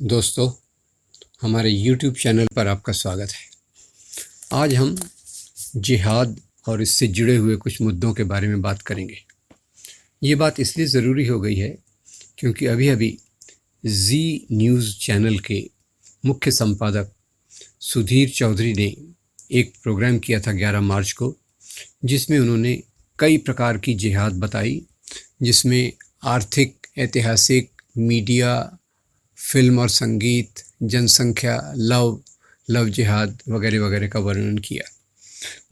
दोस्तों, हमारे YouTube channel पर आपका स्वागत है। आज हम जिहाद और इससे जुड़े हुए कुछ मुद्दों के बारे में बात करेंगे। ये बात इसलिए ज़रूरी हो गई है क्योंकि अभी-अभी जी न्यूज़ चैनल के मुख्य संपादक सुधीर चौधरी ने एक प्रोग्राम किया था 11 मार्च को, जिसमें उन्होंने कई प्रकार की जिहाद बताई, जिसमें आर्थिक, ऐतिहासिक, मीडिया, फिल्म और संगीत, जनसंख्या, लव जिहाद वगैरह वगैरह का वर्णन किया।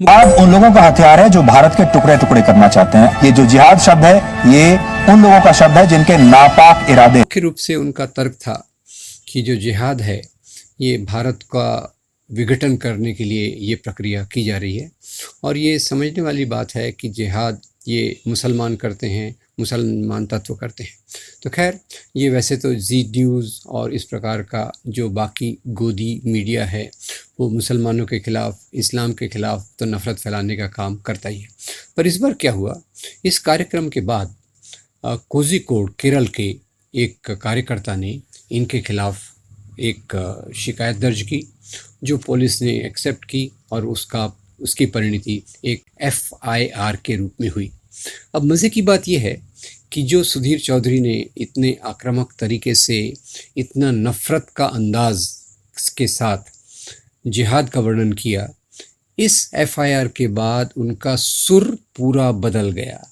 जिहाद उन लोगों का हथियार है जो भारत के टुकड़े टुकड़े करना चाहते हैं। ये जो जिहाद शब्द है, ये उन लोगों का शब्द है जिनके नापाक इरादे। मुख्य रूप से उनका तर्क था कि जो जिहाद है, ये भारत का विघटन करने के लिए ये प्रक्रिया की जा रही है। और ये समझने वाली बात है कि जिहाद ये मुसलमान करते हैं, मुसलमान तत्व करते हैं। तो खैर, ये वैसे तो जी न्यूज़ और इस प्रकार का जो बाकी गोदी मीडिया है, वो मुसलमानों के ख़िलाफ़, इस्लाम के ख़िलाफ़ तो नफ़रत फैलाने का काम करता ही है। पर इस बार क्या हुआ, इस कार्यक्रम के बाद कोझिकोड केरल के एक कार्यकर्ता ने इनके खिलाफ़ एक शिकायत दर्ज की, जो पुलिस ने एक्सेप्ट की और उसकी परिणति एक FIR के रूप में हुई। अब मज़े की बात यह है कि जो सुधीर चौधरी ने इतने आक्रामक तरीके से, इतना नफ़रत का अंदाज के साथ जिहाद का वर्णन किया, इस FIR के बाद उनका सुर पूरा बदल गया।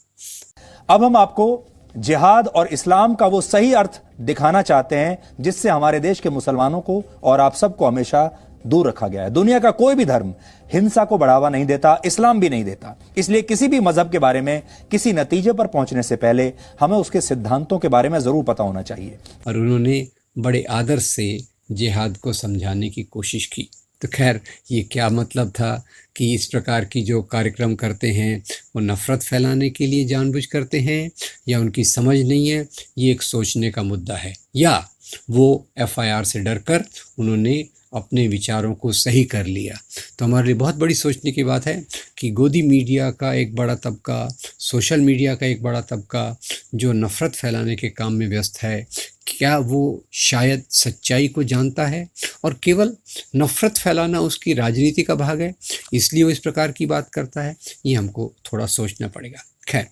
अब हम आपको जिहाद और इस्लाम का वो सही अर्थ दिखाना चाहते हैं जिससे हमारे देश के मुसलमानों को और आप सबको हमेशा दूर रखा गया है। दुनिया का कोई भी धर्म हिंसा को बढ़ावा नहीं देता, इस्लाम भी नहीं देता। इसलिए किसी भी मजहब के बारे में किसी नतीजे पर पहुंचने से पहले हमें उसके सिद्धांतों के बारे में जरूर पता होना चाहिए। और उन्होंने बड़े आदर से जिहाद को समझाने की कोशिश की। तो खैर, ये क्या मतलब था कि इस प्रकार की जो कार्यक्रम करते हैं वो नफ़रत फैलाने के लिए जानबूझ करते हैं, या उनकी समझ नहीं है? ये एक सोचने का मुद्दा है, या वो FIR से डरकर उन्होंने अपने विचारों को सही कर लिया। तो हमारे लिए बहुत बड़ी सोचने की बात है कि गोदी मीडिया का एक बड़ा तबका, सोशल मीडिया का एक बड़ा तबका जो नफ़रत फैलाने के काम में व्यस्त है, क्या वो शायद सच्चाई को जानता है और केवल नफ़रत फैलाना उसकी राजनीति का भाग है, इसलिए वो इस प्रकार की बात करता है? ये हमको थोड़ा सोचना पड़ेगा। खैर,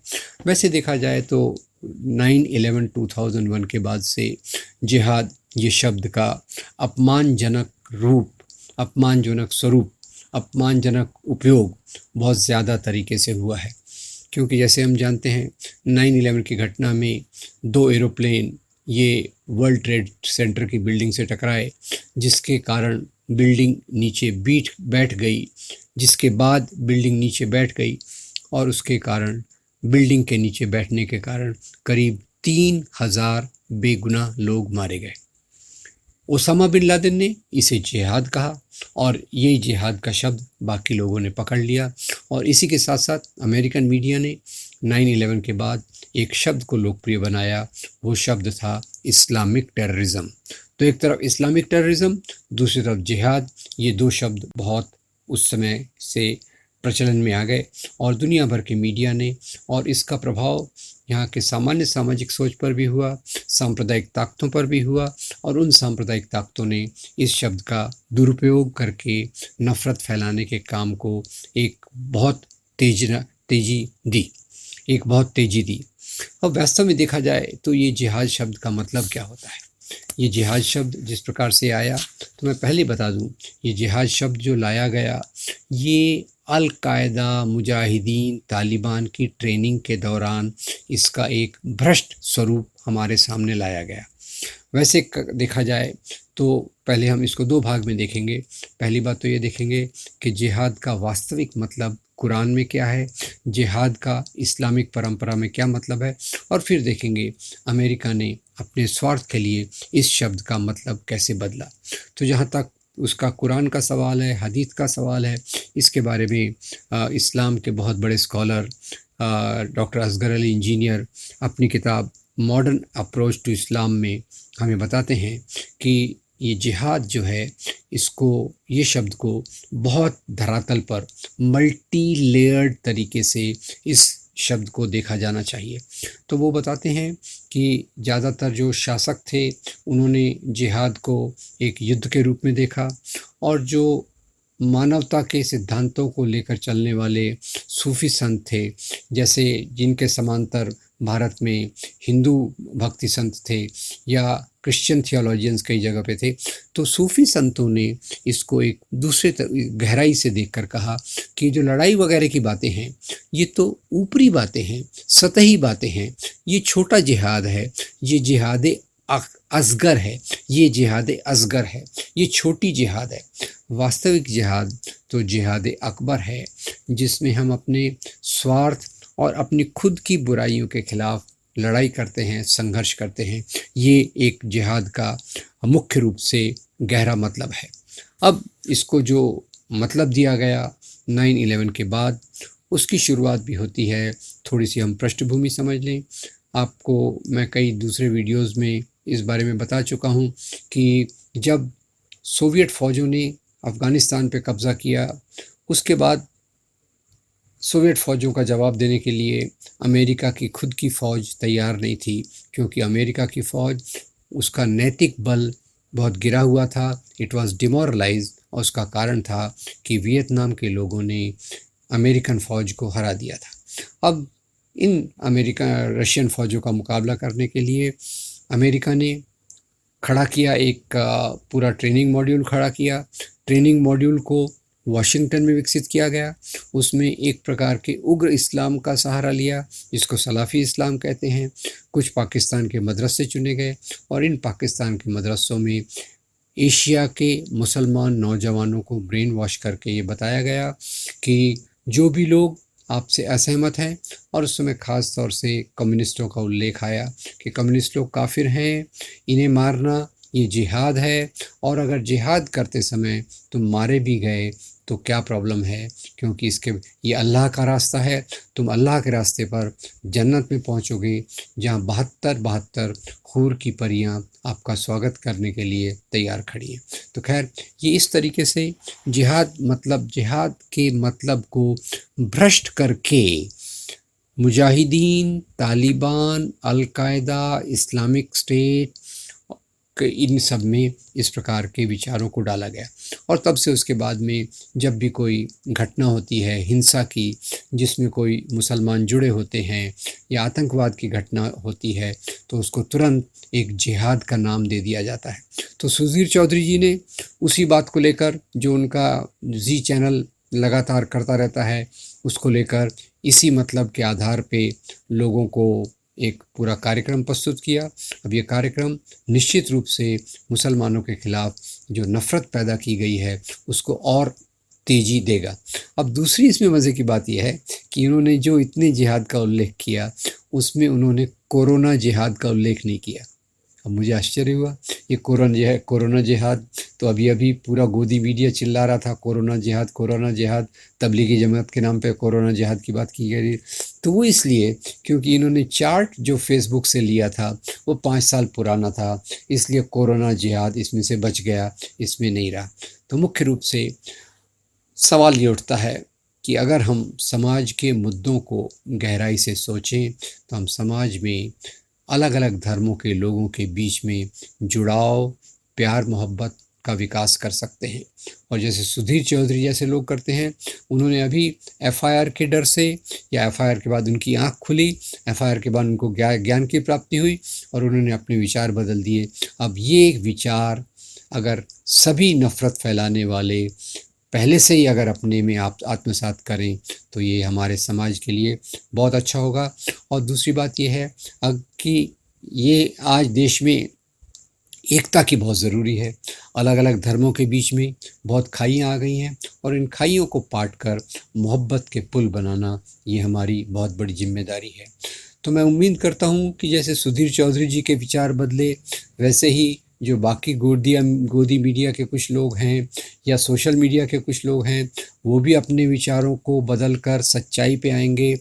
वैसे देखा जाए तो 9/11/2001 के बाद से जिहाद ये शब्द का अपमानजनक रूप, अपमानजनक स्वरूप, अपमानजनक उपयोग बहुत ज़्यादा तरीके से हुआ है। क्योंकि जैसे हम जानते हैं, 9/11 की घटना में 2 एरोप्लेन ये वर्ल्ड ट्रेड सेंटर की बिल्डिंग से टकराए, जिसके कारण बिल्डिंग नीचे बैठ गई, जिसके बाद बिल्डिंग नीचे बैठ गई और उसके कारण, बिल्डिंग के नीचे बैठने के कारण करीब 3000 बेगुनाह लोग मारे गए। ओसामा बिन लादेन ने इसे जिहाद कहा और यही जिहाद का शब्द बाकी लोगों ने पकड़ लिया। और इसी के साथ साथ अमेरिकन मीडिया ने 9/11 के बाद एक शब्द को लोकप्रिय बनाया, वो शब्द था इस्लामिक टेररिज्म। तो एक तरफ इस्लामिक टेररिज्म, दूसरी तरफ जिहाद, ये दो शब्द बहुत उस समय से प्रचलन में आ गए और दुनिया भर के मीडिया ने, और इसका प्रभाव यहाँ के सामान्य सामाजिक सोच पर भी हुआ, सांप्रदायिक ताकतों पर भी हुआ, और उन सांप्रदायिक ताकतों ने इस शब्द का दुरुपयोग करके नफ़रत फैलाने के काम को एक बहुत तेज़ी दी। अब वास्तव में देखा जाए तो ये जिहाद शब्द का मतलब क्या होता है? ये जिहाद शब्द जिस प्रकार से आया, तो मैं पहले बता दूं, ये जिहाद शब्द जो लाया गया, ये अल-कायदा, मुजाहिदीन, तालिबान की ट्रेनिंग के दौरान इसका एक भ्रष्ट स्वरूप हमारे सामने लाया गया। वैसे देखा जाए तो पहले हम इसको 2 भाग में देखेंगे। पहली बात तो ये देखेंगे कि जिहाद का वास्तविक मतलब कुरान में क्या है, जिहाद का इस्लामिक परंपरा में क्या मतलब है, और फिर देखेंगे अमेरिका ने अपने स्वार्थ के लिए इस शब्द का मतलब कैसे बदला। तो जहाँ तक उसका कुरान का सवाल है, हदीस का सवाल है, इसके बारे में इस्लाम के बहुत बड़े scholar doctor Asghar Ali Engineer अपनी किताब मॉडर्न अप्रोच टू इस्लाम में हमें बताते हैं कि ये जिहाद जो है, इसको, ये शब्द को बहुत धरातल पर मल्टी लेयर्ड तरीके से इस शब्द को देखा जाना चाहिए। तो वो बताते हैं कि ज़्यादातर जो शासक थे उन्होंने जिहाद को एक युद्ध के रूप में देखा, और जो मानवता के सिद्धांतों को लेकर चलने वाले सूफी संत थे, जैसे जिनके समांतर भारत में हिंदू भक्ति संत थे या क्रिश्चियन थियोलॉजियंस कई जगह पे थे, तो सूफी संतों ने इसको एक दूसरे गहराई से देखकर कहा कि जो लड़ाई वगैरह की बातें हैं ये तो ऊपरी बातें हैं, सतही बातें हैं, ये छोटा जिहाद है, ये जिहाद असगर है, ये जिहाद असगर है, ये छोटी जिहाद है। वास्तविक जिहाद तो जिहाद अकबर है, जिसमें हम अपने स्वार्थ और अपनी खुद की बुराइयों के खिलाफ लड़ाई करते हैं, संघर्ष करते हैं। ये एक जिहाद का मुख्य रूप से गहरा मतलब है। अब इसको जो मतलब दिया गया 9/11 के बाद, उसकी शुरुआत भी होती है। थोड़ी सी हम पृष्ठभूमि समझ लें। आपको मैं कई दूसरे वीडियोस में इस बारे में बता चुका हूँ कि जब सोवियत फ़ौजों ने अफ़गानिस्तान पे कब्ज़ा किया, उसके बाद सोवियत फ़ौजों का जवाब देने के लिए अमेरिका की खुद की फ़ौज तैयार नहीं थी, क्योंकि अमेरिका की फ़ौज, उसका नैतिक बल बहुत गिरा हुआ था। इट वाज डिमोरलाइज्ड, और उसका कारण था कि वियतनाम के लोगों ने अमेरिकन फ़ौज को हरा दिया था। अब इन रशियन फ़ौजों का मुकाबला करने के लिए अमेरिका ने खड़ा किया एक पूरा ट्रेनिंग मॉड्यूल खड़ा किया। ट्रेनिंग मॉड्यूल को वाशिंगटन में विकसित किया गया। उसमें एक प्रकार के उग्र इस्लाम का सहारा लिया, जिसको सलाफ़ी इस्लाम कहते हैं। कुछ पाकिस्तान के मदरसे चुने गए, और इन पाकिस्तान के मदरसों में एशिया के मुसलमान नौजवानों को ब्रेन वॉश करके ये बताया गया कि जो भी लोग आपसे असहमत हैं, और उस समय ख़ास तौर से कम्युनिस्टों का उल्लेख आया कि कम्युनिस्ट लोग काफिर हैं, इन्हें मारना ये जिहाद है, और अगर जिहाद करते समय तुम मारे भी गए तो क्या प्रॉब्लम है, क्योंकि ये अल्लाह का रास्ता है। तुम अल्लाह के रास्ते पर जन्नत में पहुंचोगे, जहां 72 हूर की परियां आपका स्वागत करने के लिए तैयार खड़ी हैं। तो खैर, ये इस तरीके से जिहाद के मतलब को भ्रष्ट करके Mujahideen, Taliban, al Qaeda, Islamic state, इन सब में इस प्रकार के विचारों को डाला गया। और तब से उसके बाद में जब भी कोई घटना होती है हिंसा की, जिसमें कोई मुसलमान जुड़े होते हैं, या आतंकवाद की घटना होती है, तो उसको तुरंत एक जिहाद का नाम दे दिया जाता है। तो सुधीर चौधरी जी ने उसी बात को लेकर, जो उनका जी चैनल लगातार करता रहता है, उसको लेकर इसी मतलब के आधार पे लोगों को एक पूरा कार्यक्रम प्रस्तुत किया। अब ये कार्यक्रम निश्चित रूप से मुसलमानों के खिलाफ जो नफ़रत पैदा की गई है उसको और तेज़ी देगा। अब दूसरी इसमें मज़े की बात यह है कि इन्होंने जो इतने जिहाद का उल्लेख किया, उसमें उन्होंने कोरोना जिहाद का उल्लेख नहीं किया। अब मुझे आश्चर्य हुआ, ये कोरोना जिहाद तो अभी पूरा गोदी मीडिया चिल्ला रहा था, कोरोना जिहाद, तबलीगी जमात के नाम पे कोरोना जिहाद की बात की गई। तो वो इसलिए क्योंकि इन्होंने चार्ट जो फेसबुक से लिया था वो 5 साल पुराना था, इसलिए कोरोना जिहाद इसमें से बच गया, इसमें नहीं रहा। तो मुख्य रूप से सवाल ये उठता है कि अगर हम समाज के मुद्दों को गहराई से सोचें, तो हम समाज में अलग अलग धर्मों के लोगों के बीच में जुड़ाव, प्यार, मोहब्बत का विकास कर सकते हैं। और जैसे सुधीर चौधरी जैसे लोग करते हैं, उन्होंने अभी एफआईआर के डर से, या एफआईआर के बाद उनकी आंख खुली, एफआईआर के बाद उनको ज्ञान की प्राप्ति हुई और उन्होंने अपने विचार बदल दिए। अब ये विचार अगर सभी नफ़रत फैलाने वाले पहले से ही अगर अपने में आप आत्मसात करें, तो ये हमारे समाज के लिए बहुत अच्छा होगा। और दूसरी बात ये है कि ये आज देश में एकता की बहुत ज़रूरी है। अलग अलग धर्मों के बीच में बहुत खाइयाँ आ गई हैं, और इन खाइयों को पाट कर मोहब्बत के पुल बनाना ये हमारी बहुत बड़ी जिम्मेदारी है। तो मैं उम्मीद करता हूँ कि जैसे सुधीर चौधरी जी के विचार बदले, वैसे ही जो बाकी गोदी मीडिया के कुछ लोग हैं या सोशल मीडिया के कुछ लोग हैं, वो भी अपने विचारों को बदल कर सच्चाई पे आएंगे।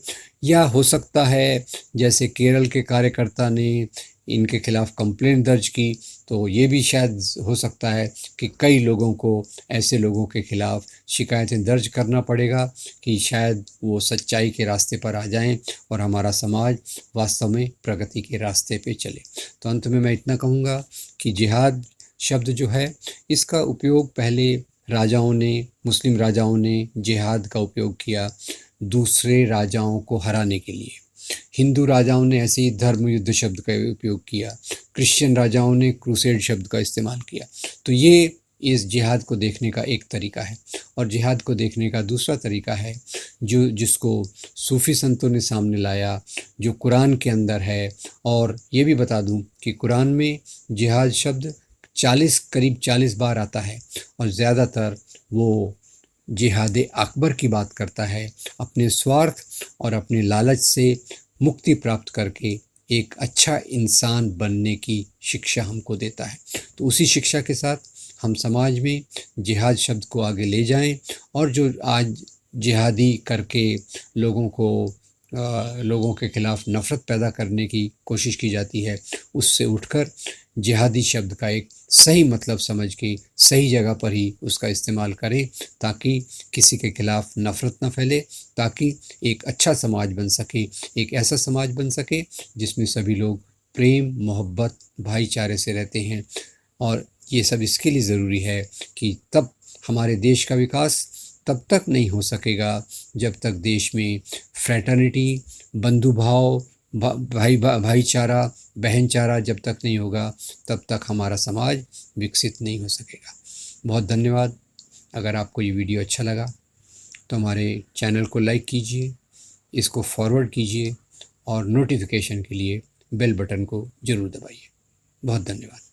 या हो सकता है जैसे केरल के कार्यकर्ता ने इनके खिलाफ़ कंप्लेंट दर्ज की तो ये भी शायद हो सकता है कि कई लोगों को ऐसे लोगों के खिलाफ़ शिकायतें दर्ज करना पड़ेगा कि शायद वो सच्चाई के रास्ते पर आ जाएं और हमारा समाज वास्तव में प्रगति के रास्ते पे चले। तो अंत में मैं इतना कहूँगा कि जिहाद शब्द जो है इसका उपयोग पहले राजाओं ने, मुस्लिम राजाओं ने जिहाद का उपयोग किया दूसरे राजाओं को हराने के लिए। हिंदू राजाओं ने ऐसे ही धर्म युद्ध शब्द का उपयोग किया। क्रिश्चियन राजाओं ने क्रूसेड शब्द का इस्तेमाल किया। तो ये इस जिहाद को देखने का एक तरीका है। और जिहाद को देखने का दूसरा तरीका है जिसको सूफ़ी संतों ने सामने लाया, जो कुरान के अंदर है। और ये भी बता दूं कि कुरान में जिहाद शब्द करीब 40 बार आता है और ज़्यादातर वो जिहाद अकबर की बात करता है, अपने स्वार्थ और अपने लालच से मुक्ति प्राप्त करके एक अच्छा इंसान बनने की शिक्षा हमको देता है। तो उसी शिक्षा के साथ हम समाज में जिहाद शब्द को आगे ले जाएं और जो आज जिहादी करके लोगों के खिलाफ़ नफ़रत पैदा करने की कोशिश की जाती है, उससे उठकर जिहादी शब्द का एक सही मतलब समझ के सही जगह पर ही उसका इस्तेमाल करें ताकि किसी के खिलाफ़ नफ़रत न फैले, ताकि एक अच्छा समाज बन सके, एक ऐसा समाज बन सके जिसमें सभी लोग प्रेम, मोहब्बत, भाईचारे से रहते हैं। और ये सब इसके लिए ज़रूरी है कि तब हमारे देश का विकास तब तक नहीं हो सकेगा जब तक देश में फ्रैटर्निटी, बंधुभाव, भाईचारा, बहनचारा जब तक नहीं होगा तब तक हमारा समाज विकसित नहीं हो सकेगा। बहुत धन्यवाद। अगर आपको ये वीडियो अच्छा लगा तो हमारे चैनल को लाइक कीजिए, इसको फॉरवर्ड कीजिए और नोटिफिकेशन के लिए बेल बटन को ज़रूर दबाइए। बहुत धन्यवाद।